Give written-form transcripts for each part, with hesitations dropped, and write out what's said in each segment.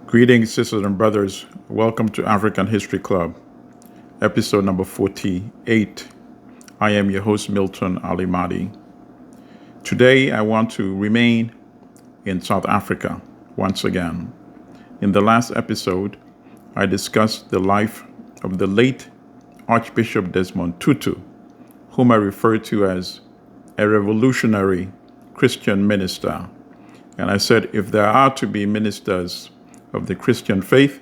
Greetings, sisters and brothers. Welcome to African History Club, episode number 48. I am your host, Milton Alimadi. Today, I want to remain in South Africa once again. In the last episode, I discussed the life of the late Archbishop Desmond Tutu, whom I refer to as a revolutionary Christian minister. And I said, if there are to be ministers of the Christian faith,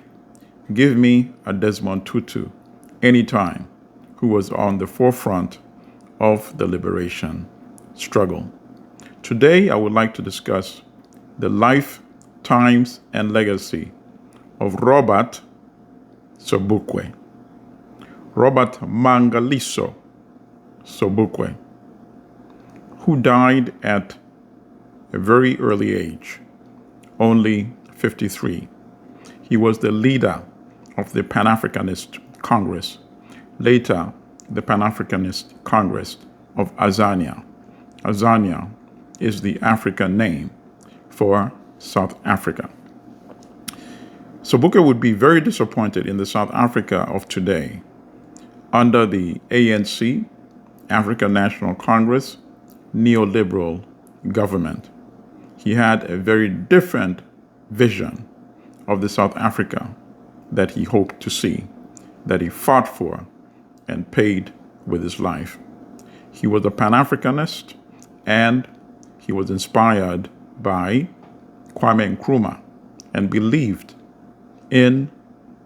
give me a Desmond Tutu anytime, who was on the forefront of the liberation struggle. Today, I would like to discuss the life, times, and legacy of Robert Sobukwe. Robert Mangaliso Sobukwe, who died at a very early age, only 53. He was the leader of the Pan-Africanist Congress, later the Pan-Africanist Congress of Azania. Azania is the African name for South Africa. Sobukwe would be very disappointed in the South Africa of today under the ANC, African National Congress, neoliberal government. He had a very different vision of the South Africa that he hoped to see, that he fought for and paid with his life. He was a Pan-Africanist, and he was inspired by Kwame Nkrumah and believed in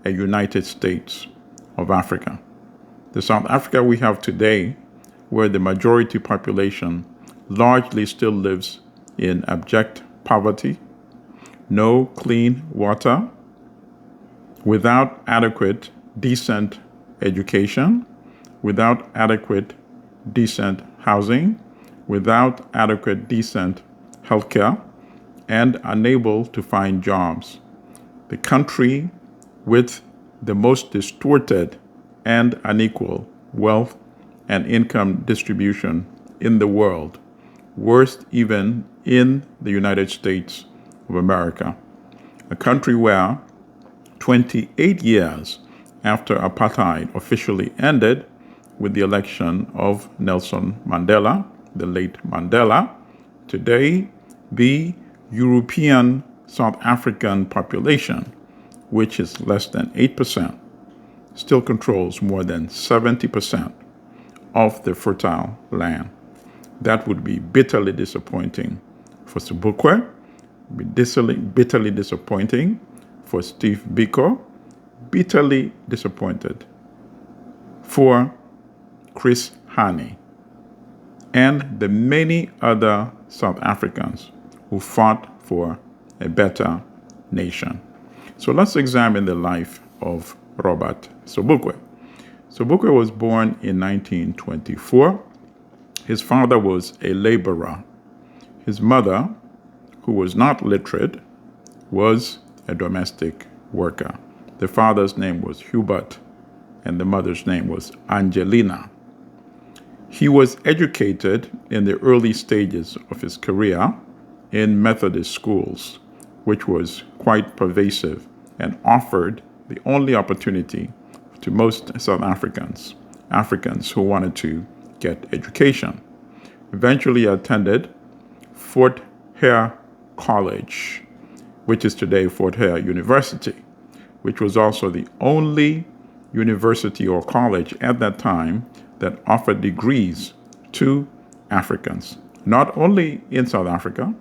a United States of Africa. The South Africa we have today, where the majority population largely still lives in abject poverty, no clean water, without adequate, decent education, without adequate, decent housing, without adequate, decent healthcare, and unable to find jobs. The country with the most distorted and unequal wealth and income distribution in the world, worst even in the United States of America, a country where 28 years after apartheid officially ended with the election of Nelson Mandela, the late Mandela, today the European South African population, which is less than 8%, still controls more than 70% of the fertile land. That would be bitterly disappointing for Sobukwe, be bitterly disappointing for Steve Biko, bitterly disappointed for Chris Hani, and the many other South Africans who fought for a better nation. So let's examine the life of Robert Sobukwe. Sobukwe was born in 1924. His father was a laborer. His mother, who was not literate, was a domestic worker. The father's name was Hubert, and the mother's name was Angelina. He was educated in the early stages of his career in Methodist schools, which was quite pervasive and offered the only opportunity to most South Africans who wanted to get education. Eventually attended Fort Hare College, which is today Fort Hare University, which was also the only university or college at that time that offered degrees to Africans, not only in South Africa,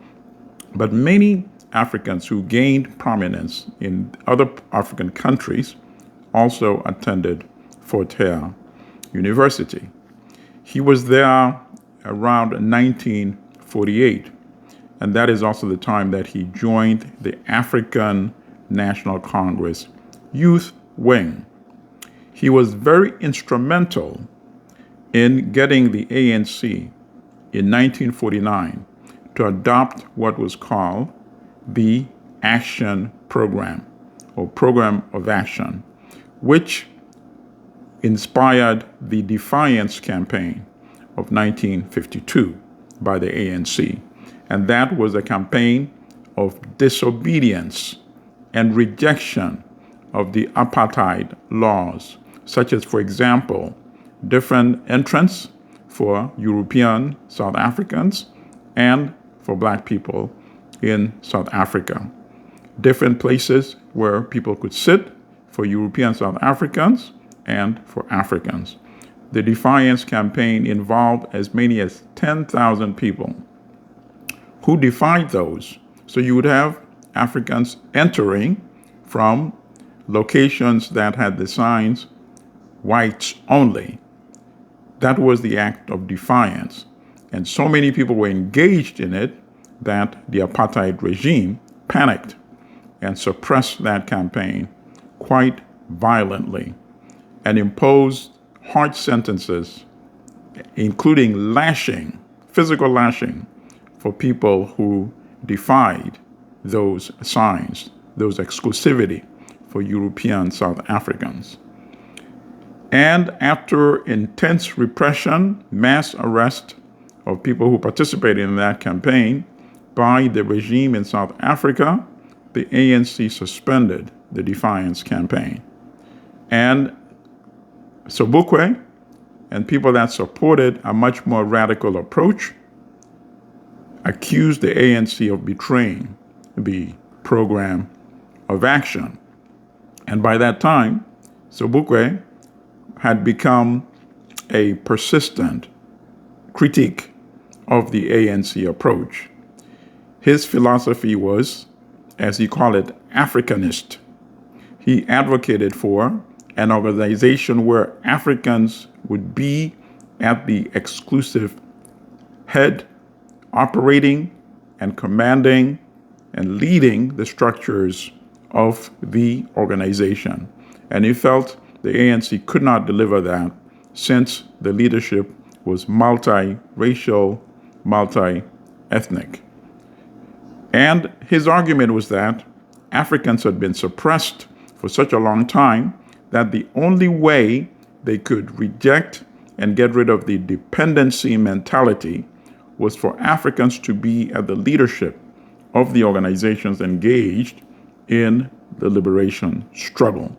but many Africans who gained prominence in other African countries also attended Fort Hare University. He was there around 1948, and that is also the time that he joined the African National Congress Youth Wing. He was very instrumental in getting the ANC in 1949 to adopt what was called the Action Program, or Program of Action, which inspired the Defiance Campaign of 1952 by the ANC. And that was a campaign of disobedience and rejection of the apartheid laws, such as, for example, different entrance for European South Africans and for Black people in South Africa. Different places where people could sit for European South Africans and for Africans. The Defiance campaign involved as many as 10,000 people who defied those. So you would have Africans entering from locations that had the signs whites only. That was the act of defiance. And so many people were engaged in it that the apartheid regime panicked and suppressed that campaign quite violently and imposed harsh sentences, including lashing, physical lashing, for people who defied those signs, those exclusivity for European South Africans. And after intense repression, mass arrest of people who participated in that campaign by the regime in South Africa, the ANC suspended the Defiance campaign. And Sobukwe and people that supported a much more radical approach accused the ANC of betraying the program of action. And by that time, Sobukwe had become a persistent critique of the ANC approach. His philosophy was, as he called it, Africanist. He advocated for an organization where Africans would be at the exclusive head, operating and commanding and leading the structures of the organization. And he felt the ANC could not deliver that since the leadership was multiracial, multi-ethnic. And his argument was that Africans had been suppressed for such a long time that the only way they could reject and get rid of the dependency mentality was for Africans to be at the leadership of the organizations engaged in the liberation struggle.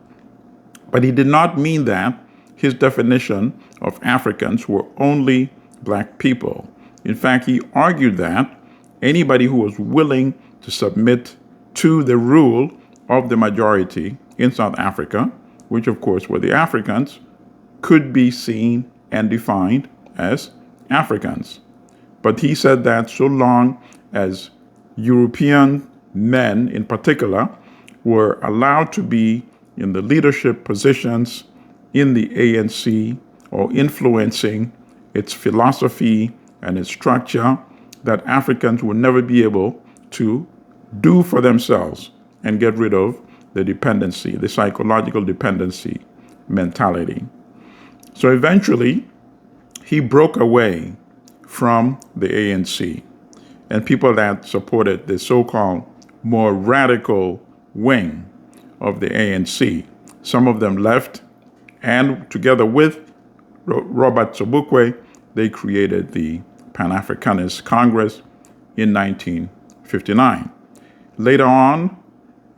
But he did not mean that his definition of Africans were only Black people. In fact, he argued that anybody who was willing to submit to the rule of the majority in South Africa, which of course were the Africans, could be seen and defined as Africans. But he said that so long as European men in particular were allowed to be in the leadership positions in the ANC or influencing its philosophy and its structure, that Africans would never be able to do for themselves and get rid of the dependency, the psychological dependency mentality. So eventually, he broke away from the ANC, and people that supported the so-called more radical wing of the ANC. Some of them left, and together with Robert Sobukwe, they created the Pan-Africanist Congress in 1959. Later on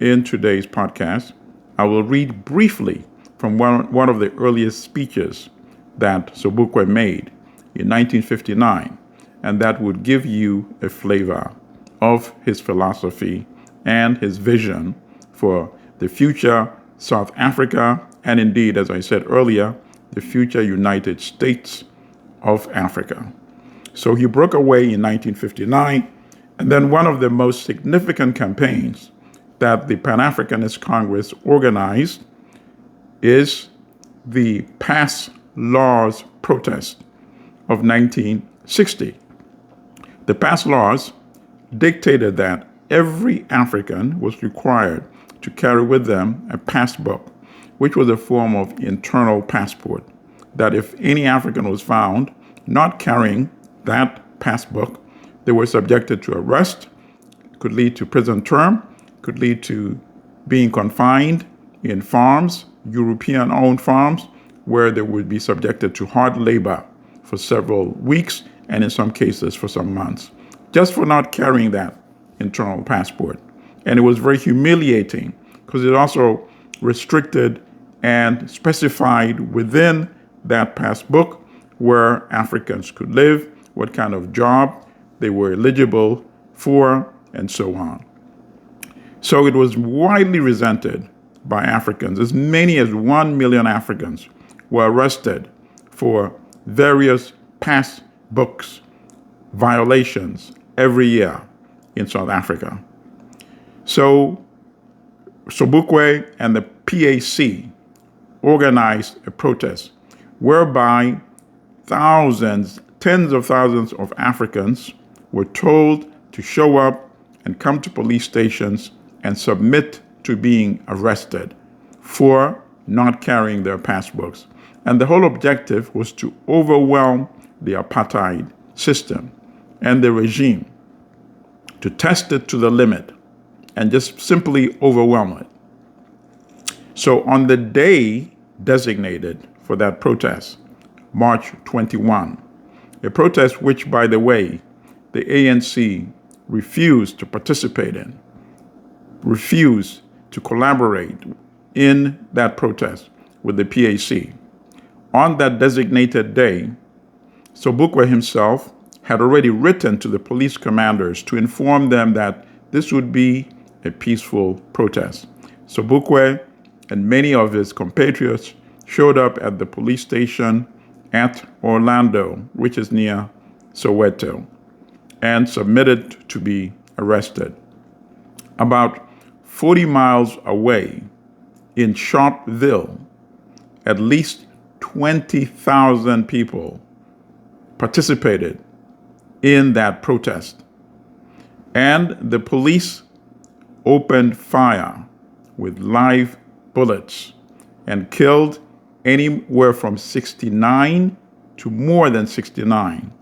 in today's podcast, I will read briefly from one of the earliest speeches that Sobukwe made in 1959, and that would give you a flavor of his philosophy and his vision for the future South Africa, and indeed, as I said earlier, the future United States of Africa. So he broke away in 1959, and then one of the most significant campaigns that the Pan-Africanist Congress organized is the PAC Laws protest of 1960. The PAC Laws dictated that every African was required to carry with them a passbook, which was a form of internal passport, that if any African was found not carrying that passbook, they were subjected to arrest, could lead to prison term, could lead to being confined in farms, European-owned farms, where they would be subjected to hard labor for several weeks, and in some cases for some months, just for not carrying that internal passport. And it was very humiliating because it also restricted and specified within that passbook where Africans could live, what kind of job they were eligible for, and so on. So it was widely resented by Africans. As many as 1 million Africans were arrested for various passbooks violations every year in South Africa. So Sobukwe and the PAC organized a protest whereby thousands, tens of thousands of Africans were told to show up and come to police stations and submit to being arrested for not carrying their passbooks. And the whole objective was to overwhelm the apartheid system and the regime, to test it to the limit and just simply overwhelm it. So on the day designated for that protest, March 21, a protest which, by the way, the ANC refused to participate in, refused to collaborate in that protest with the PAC. On that designated day, Sobukwe himself had already written to the police commanders to inform them that this would be a peaceful protest. Sobukwe and many of his compatriots showed up at the police station at Orlando, which is near Soweto, and submitted to be arrested. About 40 miles away in Sharpeville, at least 20,000 people participated in that protest. And the police opened fire with live bullets and killed anywhere from 69 to more than 69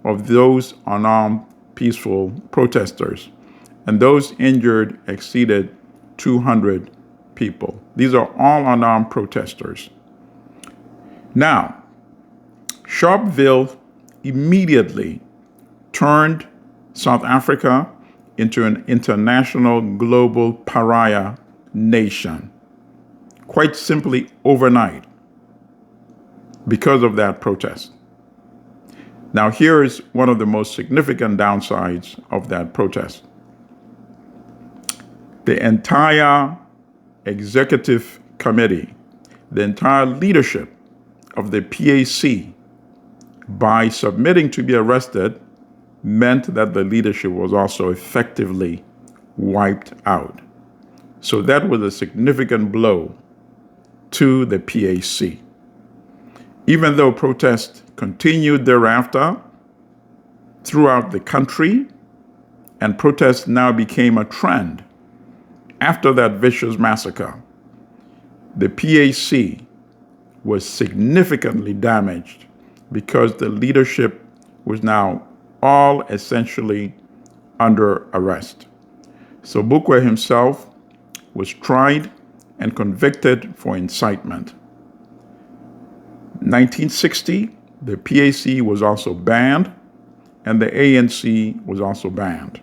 of those unarmed peaceful protesters. And those injured exceeded 200 people. These are all unarmed protesters. Now, Sharpeville immediately turned South Africa into an international global pariah nation, quite simply overnight, because of that protest. Now, here is one of the most significant downsides of that protest. The entire executive committee, the entire leadership of the PAC, by submitting to be arrested, meant that the leadership was also effectively wiped out. So that was a significant blow to the PAC. Even though protests continued thereafter throughout the country, and protests now became a trend after that vicious massacre, the PAC was significantly damaged because the leadership was now all essentially under arrest. Sobukwe himself was tried and convicted for incitement. 1960, the PAC was also banned, and the ANC was also banned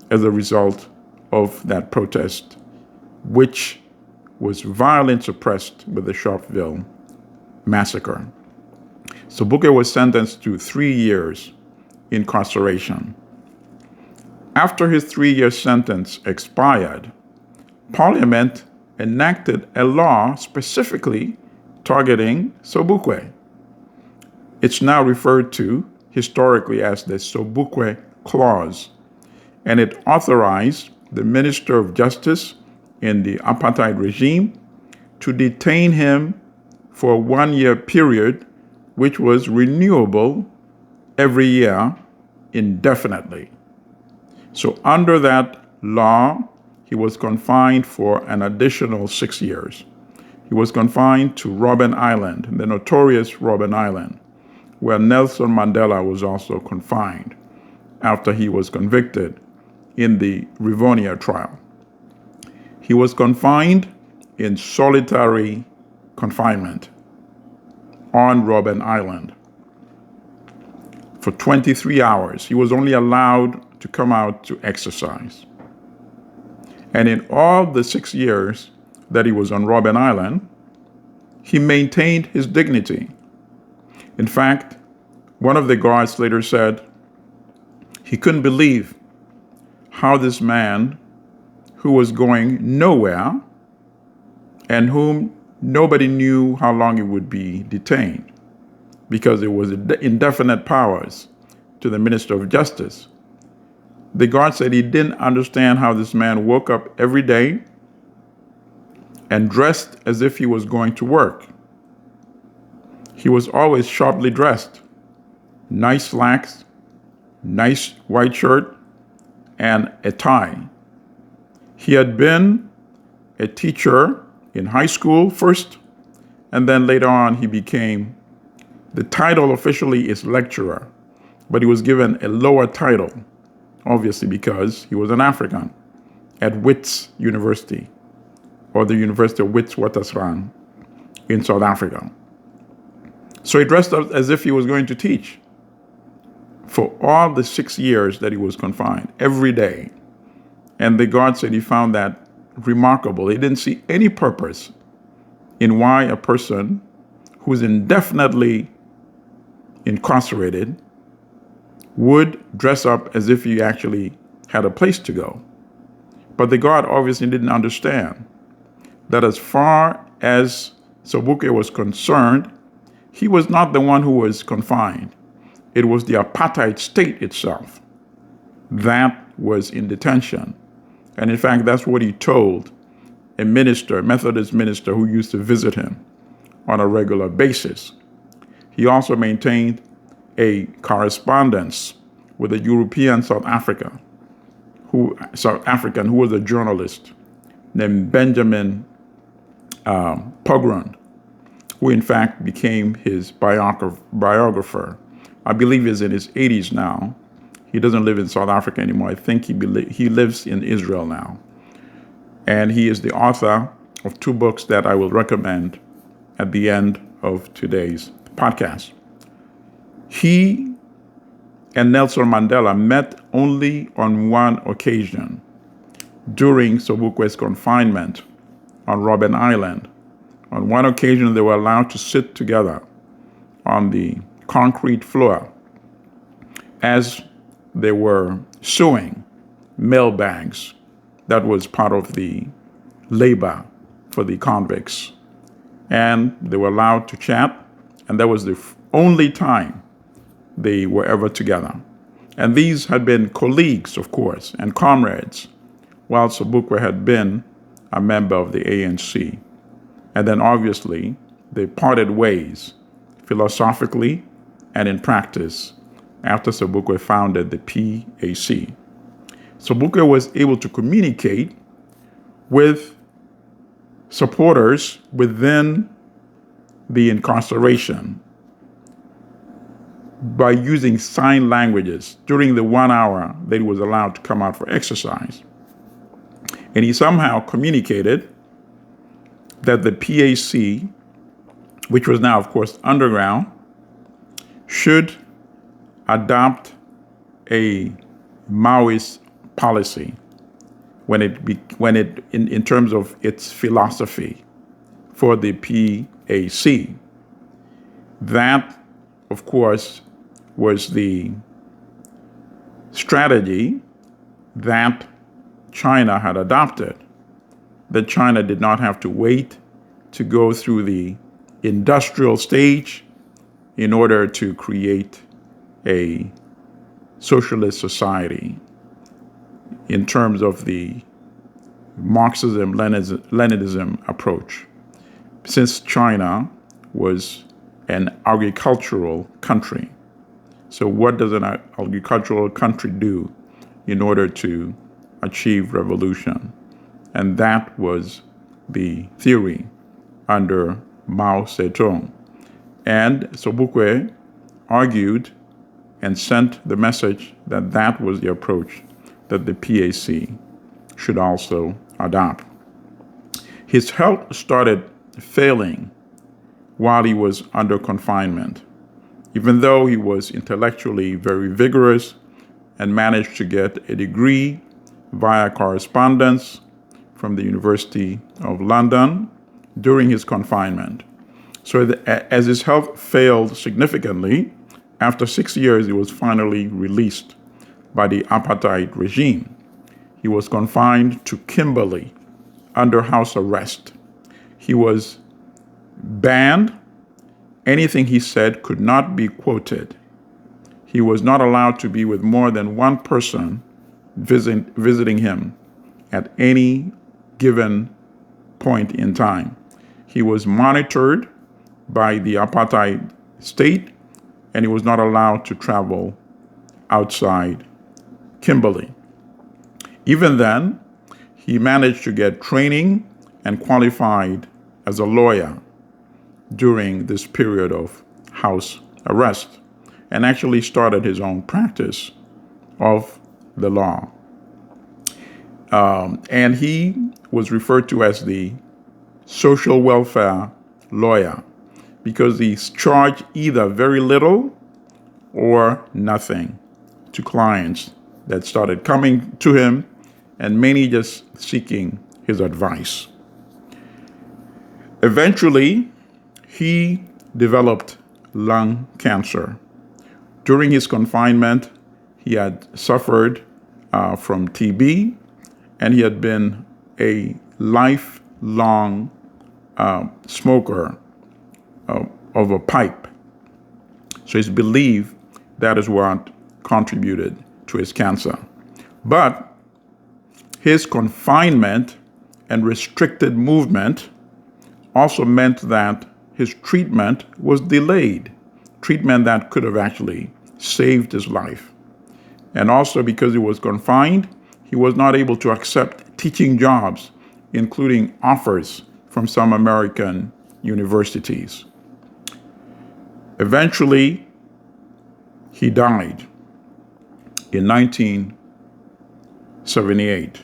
as a result of that protest, which was violently suppressed with the Sharpeville massacre. Sobukwe was sentenced to 3 years incarceration. After his 3-year sentence expired, Parliament enacted a law specifically targeting Sobukwe. It's now referred to historically as the Sobukwe Clause, and it authorized the Minister of Justice in the apartheid regime to detain him for a 1-year period, which was renewable every year indefinitely. So under that law, he was confined for an additional 6 years. He was confined to Robben Island, the notorious Robben Island, where Nelson Mandela was also confined after he was convicted in the Rivonia trial. He was confined in solitary confinement on Robben Island for 23 hours. He was only allowed to come out to exercise. And in all the 6 years, that he was on Robben Island, he maintained his dignity. In fact, one of the guards later said he couldn't believe how this man, who was going nowhere and whom nobody knew how long he would be detained, because it was indefinite powers to the Minister of Justice. The guard said he didn't understand how this man woke up every day and dressed as if he was going to work. He was always sharply dressed, nice slacks, nice white shirt, and a tie. He had been a teacher in high school first, and then later on he became, the title officially is lecturer, but he was given a lower title, obviously because he was an African, at Wits University, or the University of Witwatersrand in South Africa. So he dressed up as if he was going to teach for all the 6 years that he was confined, every day. And the guard said he found that remarkable. He didn't see any purpose in why a person who's indefinitely incarcerated would dress up as if he actually had a place to go. But the guard obviously didn't understand that as far as Sobukwe was concerned, he was not the one who was confined. It was the apartheid state itself that was in detention. And in fact, that's what he told a minister, a Methodist minister who used to visit him on a regular basis. He also maintained a correspondence with a European South African who was a journalist named Benjamin Pogrund, who in fact became his biographer. I believe he's in his 80s now. He doesn't live in South Africa anymore. I think he lives in Israel now. And he is the author of 2 books that I will recommend at the end of today's podcast. He and Nelson Mandela met only on one occasion during Sobukwe's confinement on Robben Island. On one occasion, they were allowed to sit together on the concrete floor as they were sewing mailbags. That was part of the labor for the convicts. And they were allowed to chat, and that was the only time they were ever together. And these had been colleagues, of course, and comrades, while Sobukwe had been a member of the ANC. And then obviously, they parted ways philosophically and in practice after Sobukwe founded the PAC. Sobukwe was able to communicate with supporters within the incarceration by using sign languages during the 1 hour that he was allowed to come out for exercise. And he somehow communicated that the PAC, which was now, of course, underground, should adopt a Maoist policy in terms of its philosophy for the PAC. That, of course, was the strategy that China had adopted, that China did not have to wait to go through the industrial stage in order to create a socialist society in terms of the Marxism-Leninism approach. Since China was an agricultural country, so what does an agricultural country do in order to achieve revolution? And that was the theory under Mao Zedong. And Sobukwe argued and sent the message that that was the approach that the PAC should also adopt. His health started failing while he was under confinement, even though he was intellectually very vigorous and managed to get a degree via correspondence from the University of London during his confinement. So as his health failed significantly, after 6 years, he was finally released by the apartheid regime. He was confined to Kimberley under house arrest. He was banned. Anything he said could not be quoted. He was not allowed to be with more than one person visiting him at any given point in time. He was monitored by the apartheid state, and he was not allowed to travel outside Kimberley. Even then, he managed to get training and qualified as a lawyer during this period of house arrest, and actually started his own practice of the law. And he was referred to as the social welfare lawyer because he charged either very little or nothing to clients that started coming to him, and many just seeking his advice. Eventually, he developed lung cancer. During his confinement, he had suffered from TB, and he had been a lifelong smoker of a pipe. So it's believed that is what contributed to his cancer. But his confinement and restricted movement also meant that his treatment was delayed, treatment that could have actually saved his life. And also because he was confined, he was not able to accept teaching jobs, including offers from some American universities. Eventually, he died in 1978,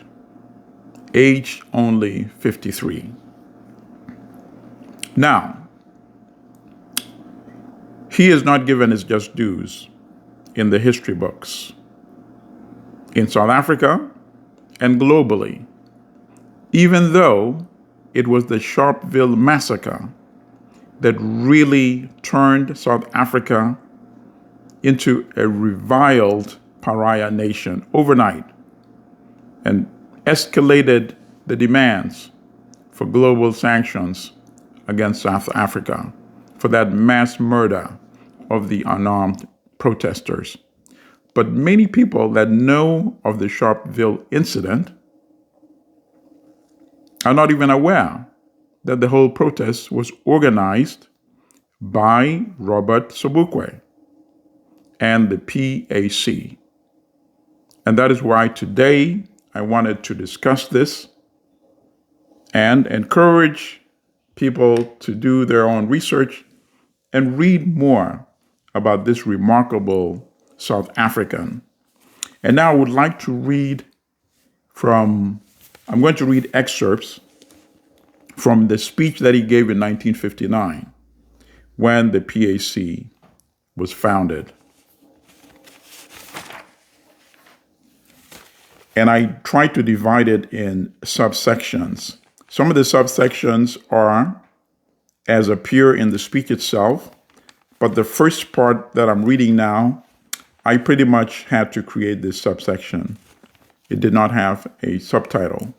aged only 53. Now, he is not given his just dues in the history books in South Africa and globally, even though it was the Sharpeville massacre that really turned South Africa into a reviled pariah nation overnight and escalated the demands for global sanctions against South Africa for that mass murder of the unarmed protesters. But many people that know of the Sharpeville incident are not even aware that the whole protest was organized by Robert Sobukwe and the PAC. And that is why today I wanted to discuss this and encourage people to do their own research and read more about this remarkable South African. And now I would like to I'm going to read excerpts from the speech that he gave in 1959 when the PAC was founded. And I tried to divide it in subsections. Some of the subsections are as appear in the speech itself, but the first part that I'm reading now, I pretty much had to create this subsection. It did not have a subtitle.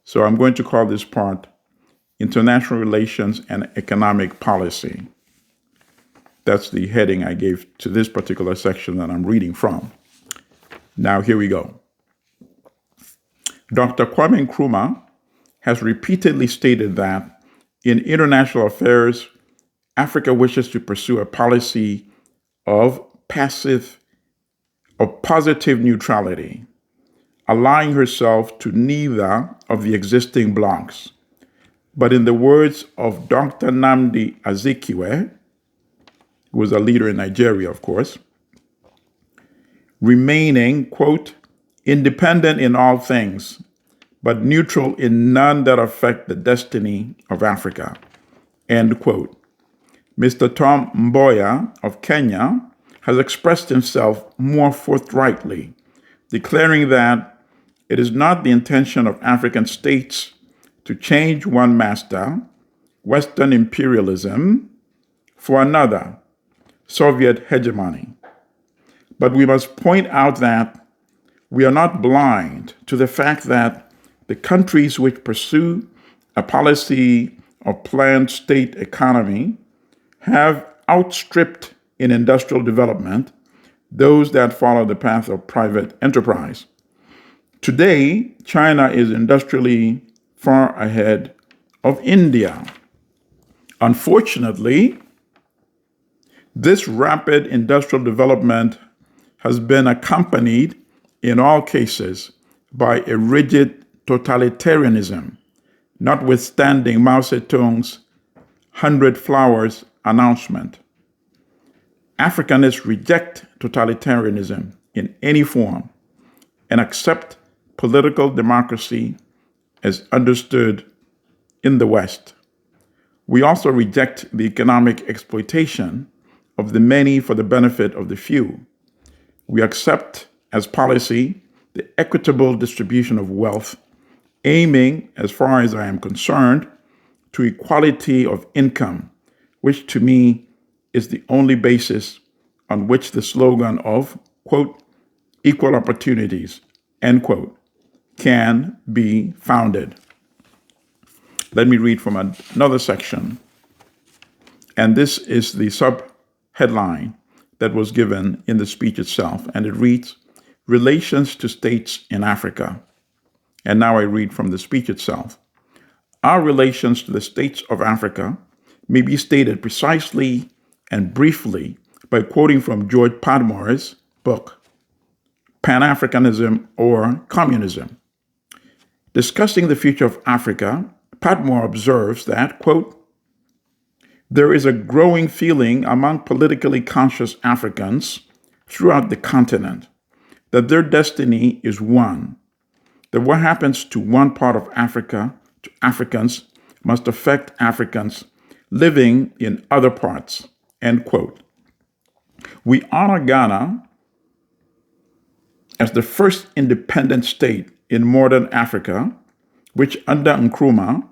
So I'm going to call this part International Relations and Economic Policy. That's the heading I gave to this particular section that I'm reading from. Now, here we go. Dr. Kwame Nkrumah has repeatedly stated that in international affairs, Africa wishes to pursue a policy of positive neutrality, allying herself to neither of the existing blocs. But in the words of Dr. Nnamdi Azikiwe, who was a leader in Nigeria, of course, remaining, quote, independent in all things, but neutral in none that affect the destiny of Africa, end quote. Mr. Tom Mboya of Kenya has expressed himself more forthrightly, declaring that It is not the intention of African states to change one master, Western imperialism, for another, Soviet hegemony. But we must point out that we are not blind to the fact that the countries which pursue a policy of planned state economy have outstripped in industrial development those that follow the path of private enterprise. Today, China is industrially far ahead of India. Unfortunately, this rapid industrial development has been accompanied, in all cases, by a rigid totalitarianism, notwithstanding Mao Zedong's 100 Flowers announcement. Africanists reject totalitarianism in any form and accept political democracy as understood in the West. We also reject the economic exploitation of the many for the benefit of the few. We accept as policy the equitable distribution of wealth, aiming, as far as I am concerned, to equality of income, which to me is the only basis on which the slogan of, quote, equal opportunities, end quote, can be founded. Let me read from another section. And this is the sub-headline that was given in the speech itself. And it reads, Relations to States in Africa. And now I read from the speech itself. Our relations to the states of Africa may be stated precisely and briefly by quoting from George Padmore's book, Pan-Africanism or Communism. Discussing the future of Africa, Padmore observes that, quote, there is a growing feeling among politically conscious Africans throughout the continent that their destiny is one, that what happens to one part of Africa to Africans must affect Africans living in other parts, end quote. We honor Ghana as the first independent state in modern Africa, which under Nkrumah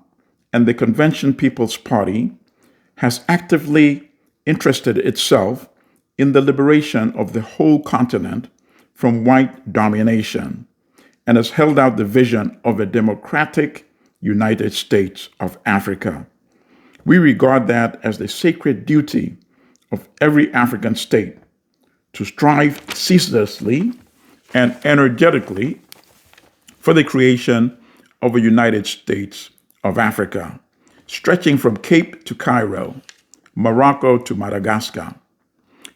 and the Convention People's Party has actively interested itself in the liberation of the whole continent from white domination and has held out the vision of a democratic United States of Africa. We regard that as the sacred duty of every African state to strive ceaselessly and energetically for the creation of a United States of Africa, stretching from Cape to Cairo, Morocco to Madagascar.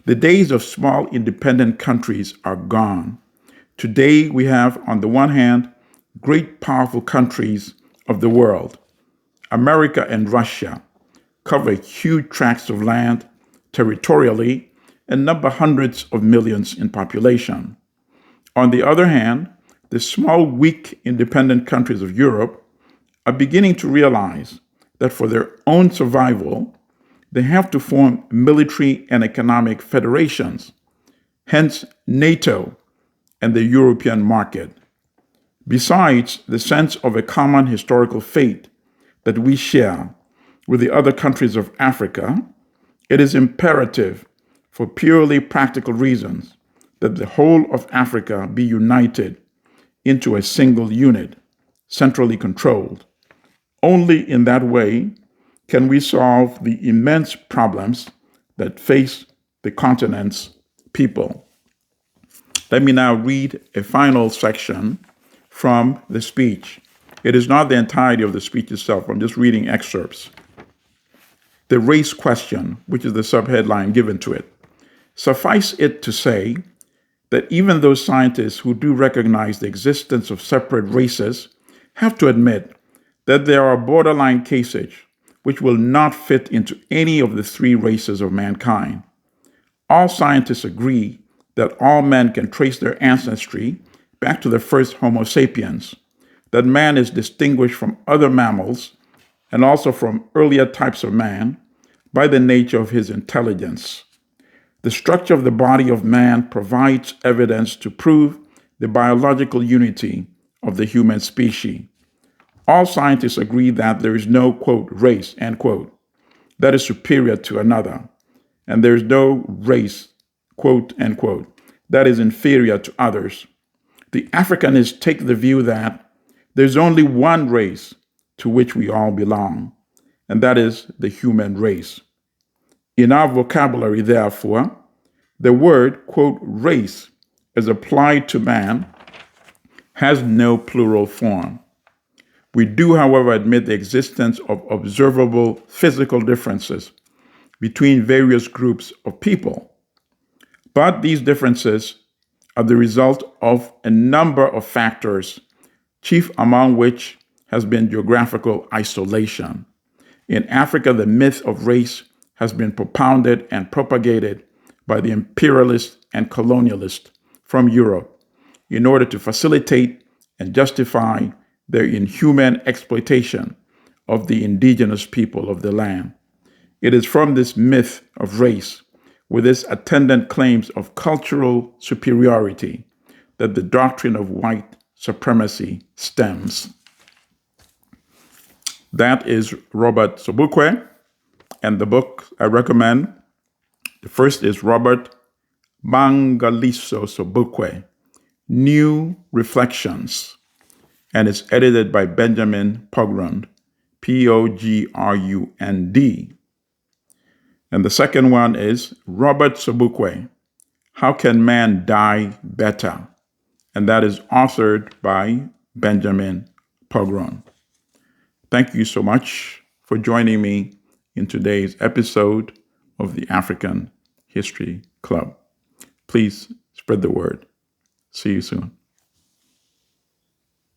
The days of small independent countries are gone. Today we have, on the one hand, great powerful countries of the world. America and Russia cover huge tracts of land territorially and number hundreds of millions in population. On the other hand, the small, weak, independent countries of Europe are beginning to realize that for their own survival, they have to form military and economic federations, hence NATO and the European market. Besides the sense of a common historical fate that we share with the other countries of Africa, it is imperative for purely practical reasons that the whole of Africa be united into a single unit, centrally controlled. Only in that way can we solve the immense problems that face the continent's people. Let me now read a final section from the speech. It is not the entirety of the speech itself. I'm just reading excerpts. The race question, which is the subheadline given to it. Suffice it to say that even those scientists who do recognize the existence of separate races have to admit that there are borderline cases which will not fit into any of the three races of mankind. All scientists agree that all men can trace their ancestry back to the first Homo sapiens, that man is distinguished from other mammals and also from earlier types of man by the nature of his intelligence. The structure of the body of man provides evidence to prove the biological unity of the human species. All scientists agree that there is no, quote, race, end quote, that is superior to another. And there is no race, quote, end quote, that is inferior to others. The Africanists take the view that there's only one race to which we all belong, and that is the human race. In our vocabulary, therefore, the word, quote, race, as applied to man, has no plural form. We do, however, admit the existence of observable physical differences between various groups of people. But these differences are the result of a number of factors, chief among which has been geographical isolation. In Africa, the myth of race has been propounded and propagated by the imperialists and colonialists from Europe in order to facilitate and justify their inhuman exploitation of the indigenous people of the land. It is from this myth of race, with its attendant claims of cultural superiority, that the doctrine of white supremacy stems. That is Robert Sobukwe, and the book I recommend, the first is Robert Mangaliso Sobukwe, New Reflections, and it's edited by Benjamin Pogrund, Pogrund. And the second one is Robert Sobukwe, How Can Man Die Better? And that is authored by Benjamin Pogrund. Thank you so much for joining me in today's episode of the African History Club. Please spread the word. See you soon.